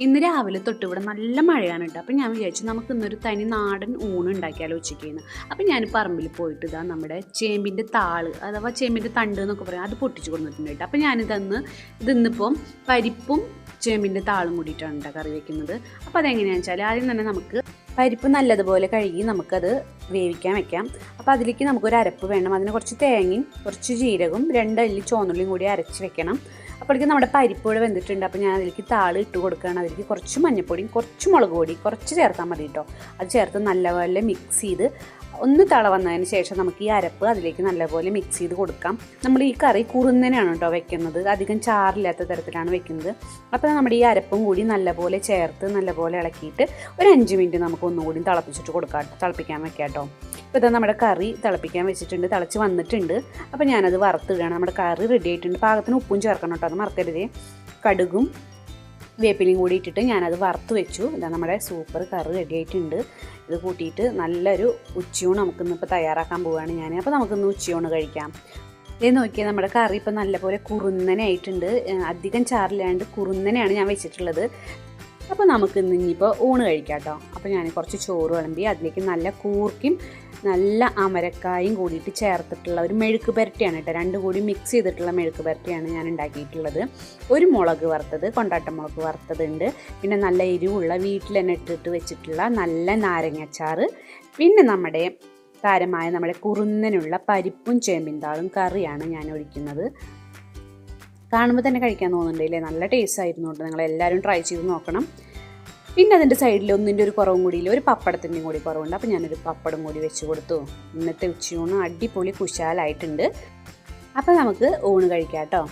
ഇന്ന് രാവിലെ തൊട്ട് ഇവിടെ നല്ല മഴയാണ് കേട്ടോ. അപ്പം ഞാൻ വിചാരിച്ചു നമുക്ക് ഇന്നൊരു തനി നാടൻ ഊണ് ഉണ്ടാക്കിയാലോ ഉച്ചയ്ക്ക്. അപ്പം ഞാൻ പറമ്പിൽ പോയിട്ട് ഇതാ നമ്മുടെ ചേമ്പിൻ്റെ താള് അഥവാ ചേമ്പിൻ്റെ തണ്ട് എന്നൊക്കെ പറയാം, അത് പൊട്ടിച്ച് കൊടുത്തിട്ടുണ്ട് കേട്ടോ. അപ്പം ഇതിന്നിപ്പം പരിപ്പും ചേമ്പിൻ്റെ താളും കൂടിയിട്ടാണ് കേട്ടോ കറി വയ്ക്കുന്നത്. അപ്പോൾ അതെങ്ങനെയാണെന്ന് വെച്ചാൽ ആദ്യം തന്നെ നമുക്ക് പരിപ്പ് നല്ലതുപോലെ കഴുകി നമുക്കത് വേവിക്കാൻ വെക്കാം. അപ്പോൾ അതിലേക്ക് നമുക്കൊരു അരപ്പ് വേണം. അതിന് കുറച്ച് തേങ്ങയും കുറച്ച് ജീരകവും 2 അല്ലി ചുവന്നുള്ളിയും കൂടി അരച്ച് വെക്കണം. അപ്പോഴേക്കും നമ്മുടെ പരിപ്പ് ഇവിടെ വെന്തിട്ടുണ്ട്. അപ്പോൾ ഞാൻ അതിലേക്ക് താള് ഇട്ട് കൊടുക്കുകയാണ്. അതിലേക്ക് കുറച്ച് മഞ്ഞൾപ്പൊടിയും കുറച്ച് മുളക് പൊടി കുറച്ച് ചേർത്താൽ മതി കേട്ടോ. അത് ചേർത്ത് നല്ലപോലെ മിക്സ് ചെയ്ത് ഒന്ന് തള വന്നതിന് ശേഷം നമുക്ക് ഈ അരപ്പ് അതിലേക്ക് നല്ലപോലെ മിക്സ് ചെയ്ത് കൊടുക്കാം. നമ്മൾ ഈ കറി കുറുന്നനെയാണ് കേട്ടോ വെക്കുന്നത്, അധികം ചാറില്ലാത്ത തരത്തിലാണ് വെക്കുന്നത്. അപ്പോൾ നമ്മുടെ ഈ അരപ്പും കൂടി നല്ലപോലെ ചേർത്ത് നല്ലപോലെ ഇളക്കിയിട്ട് ഒരു 5 മിനിറ്റ് നമുക്ക് ഒന്നുകൂടി തിളപ്പിക്കാൻ വെക്കാം കേട്ടോ. ഇപ്പോൾ ഇതാ നമ്മുടെ കറി തിളപ്പിക്കാൻ വെച്ചിട്ടുണ്ട്, തിളച്ച് വന്നിട്ടുണ്ട്. അപ്പോൾ ഞാനത് വറുത്തിടുകയാണ്. നമ്മുടെ കറി റെഡി ആയിട്ടുണ്ട്. പാകത്തിന് ഉപ്പും ചേർക്കണം കേട്ടോ, അത് മറക്കരുത്. കടുകും വേപ്പിലയും കൂടി ഇട്ടിട്ട് ഞാനത് വറുത്ത് വെച്ചു. ഇതാ നമ്മുടെ സൂപ്പർ കറി റെഡി ആയിട്ടുണ്ട്. ഇത് കൂട്ടിയിട്ട് നല്ലൊരു ഉച്ചയൂണ് നമുക്കിന്നിപ്പോൾ തയ്യാറാക്കാൻ പോവുകയാണ് ഞാൻ. അപ്പോൾ നമുക്കിന്ന് ഉച്ചയൂണ് കഴിക്കാം. ഇത് നോക്കിയാൽ നമ്മുടെ കറി ഇപ്പോൾ നല്ലപോലെ കുറുന്നനായിട്ടുണ്ട്. അധികം ചാറില്ലാണ്ട് കുറുന്നനെയാണ് ഞാൻ വെച്ചിട്ടുള്ളത്. അപ്പോൾ നമുക്കിന്ന് ഇനിയിപ്പോൾ ഊണ് കഴിക്കാം കേട്ടോ. അപ്പോൾ ഞാൻ കുറച്ച് ചോറ് വിളമ്പി അതിലേക്ക് നല്ല കൂർക്കും നല്ല അമരക്കായും കൂടിയിട്ട് ചേർത്തിട്ടുള്ള ഒരു മെഴുക്ക് പുരട്ടിയാണ് കേട്ടോ. 2 കൂടി മിക്സ് ചെയ്തിട്ടുള്ള മെഴുക്ക് പുരട്ടിയാണ് ഞാൻ ഉണ്ടാക്കിയിട്ടുള്ളത്. ഒരു മുളക് വറുത്തത്, കൊണ്ടാട്ട മുളക് വറുത്തതുണ്ട്. പിന്നെ നല്ല എരിവുള്ള വീട്ടിൽ തന്നെ ഇട്ടിട്ട് വെച്ചിട്ടുള്ള നല്ല നാരങ്ങാച്ചാറ്. പിന്നെ നമ്മുടെ താരമായ നമ്മുടെ കുറുന്നനുള്ള പരിപ്പും ചേമ്പിൻതാളും കറിയാണ് ഞാൻ ഒഴിക്കുന്നത്. കാണുമ്പോൾ തന്നെ കഴിക്കാൻ തോന്നുന്നുണ്ടല്ലേ, നല്ല ടേസ്റ്റ് ആയിരുന്നു കേട്ടോ. നിങ്ങളെല്ലാവരും ട്രൈ ചെയ്ത് നോക്കണം. പിന്നെ അതിൻ്റെ സൈഡിൽ ഒന്നിൻ്റെ ഒരു കുറവും കൂടിയില്ല, ഒരു പപ്പടത്തിൻ്റെയും കൂടി കുറവുണ്ട്. അപ്പോൾ ഞാനൊരു പപ്പടം കൂടി വെച്ച് കൊടുത്തു. ഇന്നത്തെ ഉച്ചയൂണ് അടിപൊളി കുശാലായിട്ടുണ്ട്. അപ്പോൾ നമുക്ക് ഊണ് കഴിക്കാം കേട്ടോ.